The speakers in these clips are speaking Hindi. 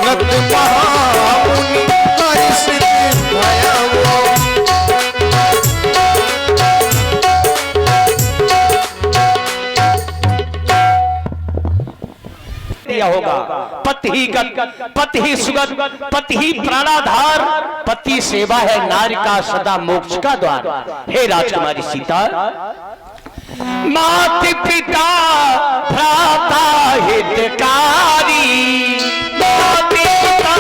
सुनत महामुनि हर्षित भया वो। होगा पति ही गत, पति ही सुगत, पति ही प्राणाधार, पति सेवा है नारी का सदा मोक्ष का द्वार। हे राजकुमारी सीता, माता पिता भ्राता हितकारी, माता पिता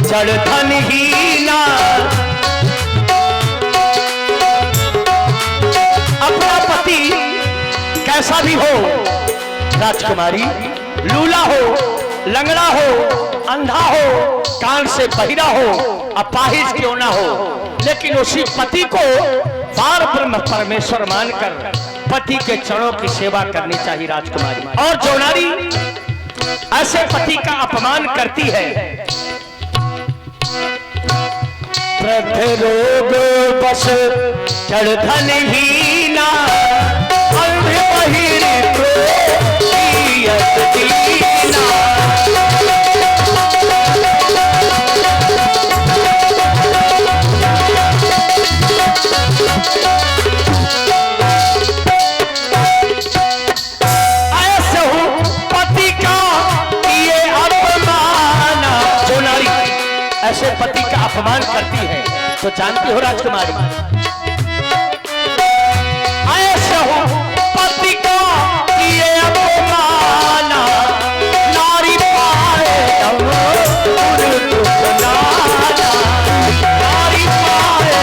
जड़ धन हीना, अपना पति कैसा भी हो राजकुमारी, लूला हो, लंगड़ा हो, अंधा हो, कान से बहिरा हो, अपाहिज क्यों ना हो, लेकिन उसी पति को पार ब्रह्म परमेश्वर मानकर पति के चरणों की सेवा करनी चाहिए राजकुमारी। और जो नारी ऐसे पति का अपमान करती है, रोग बस जड़ धन हीना, अंध बहिर दीना, ऐसे हो पति का ये अपमान। जो नारी ऐसे पति का अपमान करती है तो जानती हो राजकुमारी, ऐसे हो पति का ये अपमान, नारी पाए नारी पाए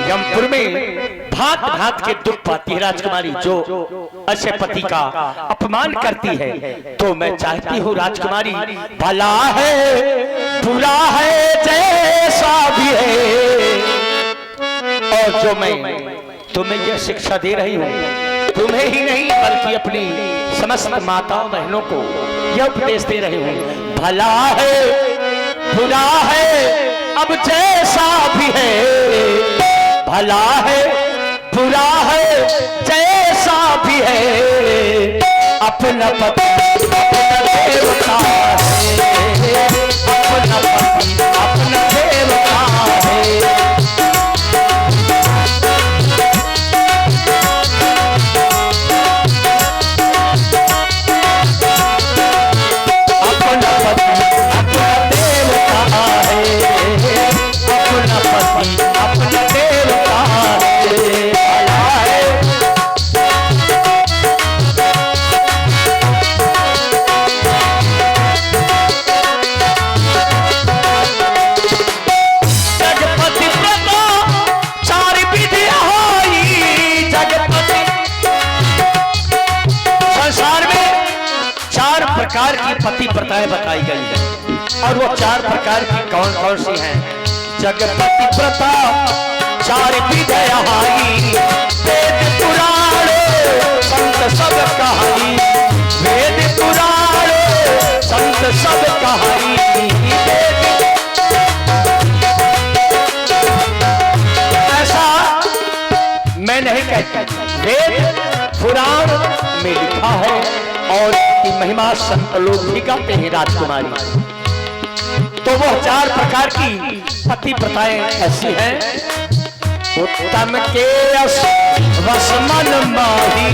यमपुर में भांत भांत के दुख पाती है राजकुमारी जो ऐसे पति का अपमान करती है। तो मैं चाहती हूँ राजकुमारी, भला है बुरा है जैसा भी है, और जो मैं तुम्हें यह शिक्षा दे रही हूँ, तुम्हें ही नहीं बल्कि अपनी समस्त माताओं बहनों को यह उपदेश दे रही हूँ, भला है बुरा है अब जैसा भी है, भला है बुरा है जैसा भी है, अपना पति अपना देवता है, अपना पति अपना देवता है। अपना पति अपना देवता है, अपना पति अपना देवता है। प्रकार की पति प्रथाएं बताई गई है, और वो 4 प्रकार की कौन कौन सी हैं? जगपति प्रथा 4 विधि, वेद पुराण संत सब कहानी, वेद पुराण संत सब कहानी। में लिखा है और की महिमा संत लोग भी गाते हैं राजकुमारी। तो वह 4 प्रकार की पति प्रथाएं ऐसी हैं। उत्तम के यश वश मन माही,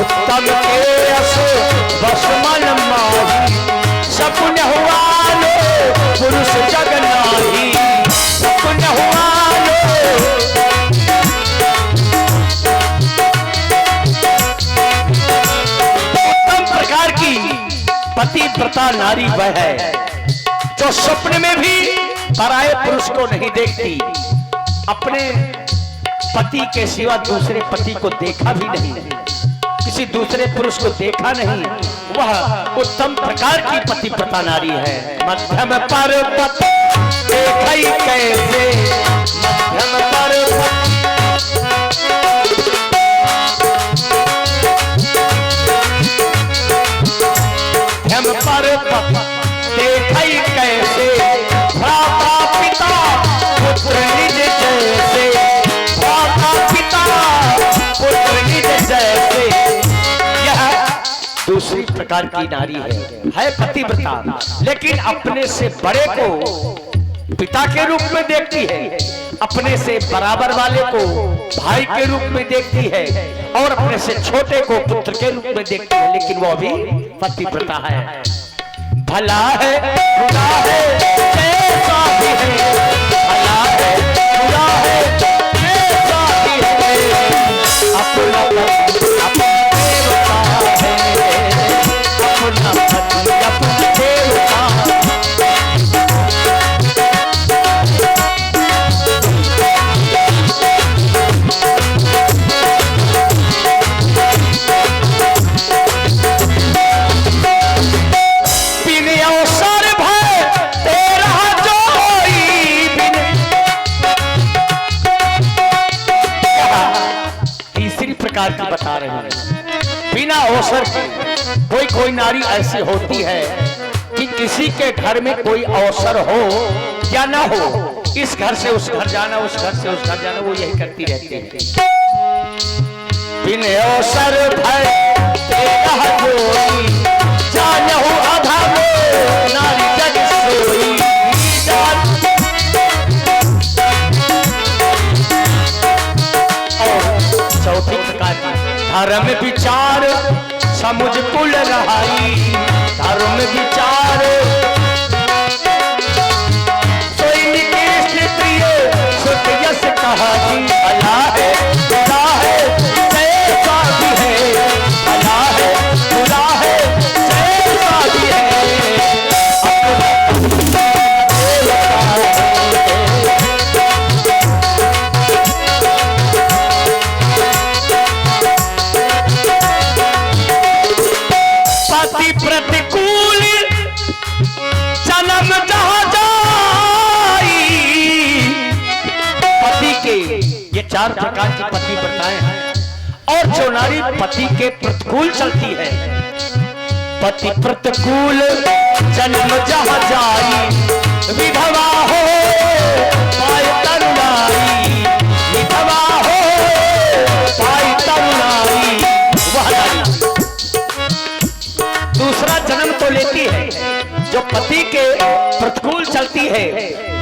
उत्तम के यश वश मन माही, सपुन हुआ लो पुरुष जग नाही, सपुन हुआ लो। उत्तम प्रकार की पतिव्रता नारी वह है जो सपने में भी पराये पुरुष को नहीं देखती, अपने पति के सिवा दूसरे पति को देखा भी नहीं, किसी दूसरे पुरुष को देखा नहीं, वह उत्तम प्रकार की पतिव्रता नारी है। मध्यम पर पति देखई कैसे, मध्यम पर मध्यम पर पति देखई कैसे, भ्राता पिता पुत्र निज जैसे, भ्राता पिता पुत्र निज जैसे। यह दूसरी प्रकार की नारी है पतिव्रता, लेकिन अपने से बड़े को पिता के रूप में देखती है, अपने से बराबर वाले को भाई के रूप में देखती है और अपने से छोटे को पुत्र के रूप में देखती है, लेकिन वो भी पतिव्रता है। भला है बुरा है कैसा भी है, भला है बुरा है कैसा भी है, अपना पति अपना देवता है, अपना पति अपना देवता। की बता रहे हैं बिना अवसर के कोई नारी ऐसी होती है कि किसी के घर में कोई अवसर हो या ना हो, इस घर से उस घर जाना, उस घर से उस घर जाना, वो यही करती रहती है। बिन अवसर भय तेरा कोई जानहु अधम नारी जग सोई। चौथी प्रकार की धर्म विचार समुझ कुल रहाई, धर्म विचार सोई निकृष्ट प्रिय सुत यश कहानी। भला है बुरा है कैसा भी है, भला है बुरा है कैसा भी है, प्रतिकूल जन्म जहां जाई। पति के ये 4 प्रकार की पतिव्रताएं हैं, और जो नारी पति के प्रतिकूल चलती है, पति प्रतिकूल जन्म जहां जाई, विधवा हो पाए तरुणाई, विधवा हो पाए तरुणाई। वह नारी दूसरा जन्म तो लेती है, जो पति के प्रतिकूल चलती है,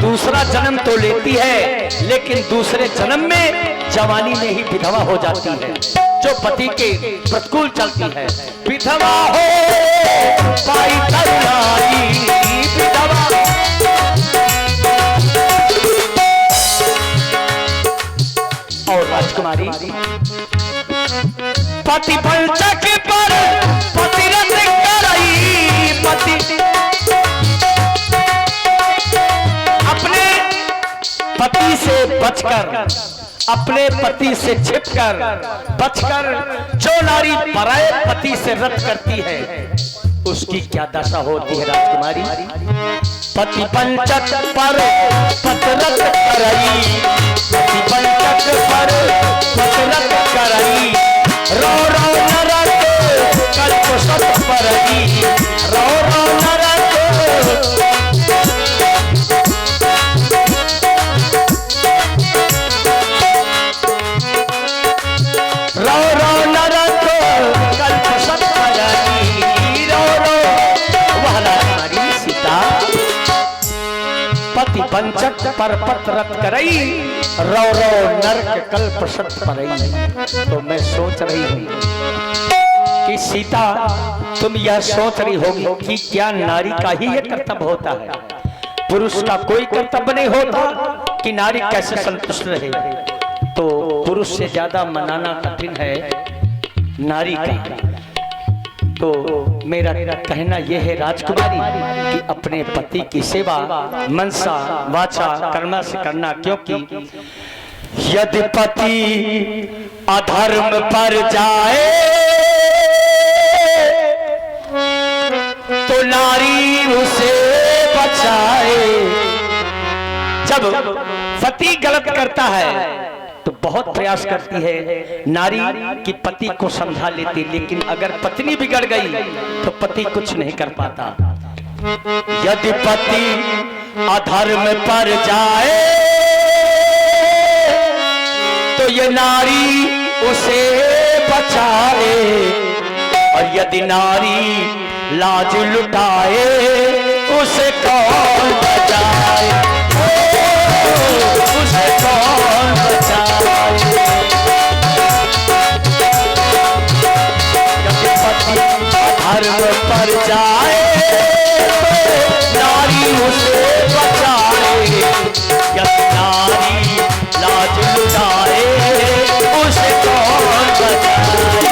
दूसरा जन्म तो लेती है, लेकिन दूसरे जन्म में जवानी में ही विधवा हो जाती है। जो पति के प्रतिकूल चलती है, विधवा हो पाई तरुणाई, विधवा। और राजकुमारी पति पंचक पर पतिरत कराई, पति अपने पति से बचकर, अपने पति से छिपकर, बचकर जो नारी पराये पति से रत करती है, उसकी क्या दशा होती है राजकुमारी। पति पंचक पर पतिरत कराई, पति पंचक पर पतिरत कराई, रो रो नरक कल्प सत परई, रो रो नरक रो रो नरक कल्प पति पंचक पर पत रत करई, रो रो नरक कल्प सत परई। तो मैं सोच रही हूँ कि सीता, तुम यह सोच रही होगी कि क्या नारी का ही यह कर्तव्य होता है, पुरुष का कोई कर्तव्य नहीं होता कि नारी कैसे संतुष्ट रहे। तो पुरुष से ज्यादा मनाना कठिन है नारी का। तो मेरा कहना यह है राजकुमारी कि अपने पति की सेवा मनसा वाचा कर्म से करना, क्योंकि यदि पति अधर्म पर जाए तो नारी उसे बचाए। जब पति गलत करता है तो बहुत प्रयास करती है नारी कि पति को समझा लेती, लेकिन अगर पत्नी बिगड़ गई तो पति कुछ नहीं कर पाता। यदि पति अधर्म पर जाए तो ये नारी उसे बचाए, और यदि नारी लाज लुटाए उसे कौन बचाए, उसे कौन बचाए। यदि पति धर्म पर जाए नारी उसे बचाए, यदि नारी लाज लुटाए उसे कौन बचाए,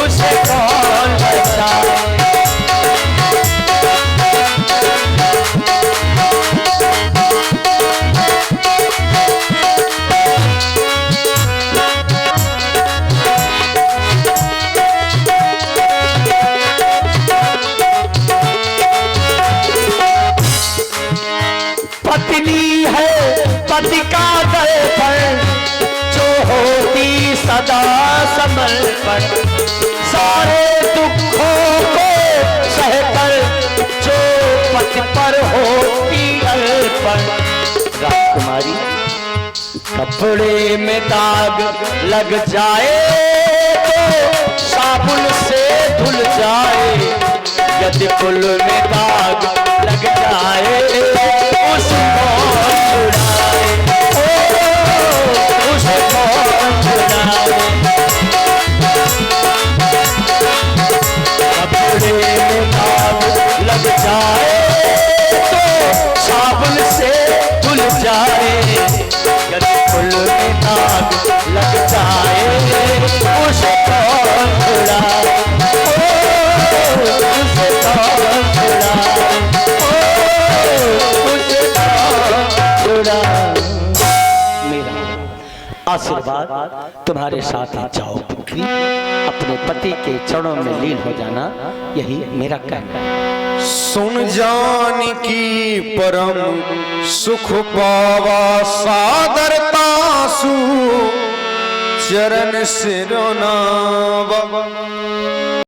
उसे कौन बचाए। पत्नी है पति का दर्पण, जो होती सदा समर्पण, सारे दुखों को सहकर जो पति पर होती अर्पण। राजकुमारी, कपड़े में दाग लग जाए तो साबुन से धुल जाए, यदि फूल में दाग लग जाए उसे कौन छुड़ाए, उसे कौन छुड़ाए। कपड़े में दाग लग जाए तो साबुन से धुल जाए, यदि फूल में दाग लग जाए उसे कौन छुड़ाए, उसे कौन छुड़ाए, उसे कौन छुड़ाए। मेरा आशीर्वाद तुम्हारे साथ ही जाओ पुत्री, अपने पति के चरणों में लीन हो जाना, यही मेरा कहना है। सुन जान की परम सुख पावा सादरता सु, चरण सिरोनावा।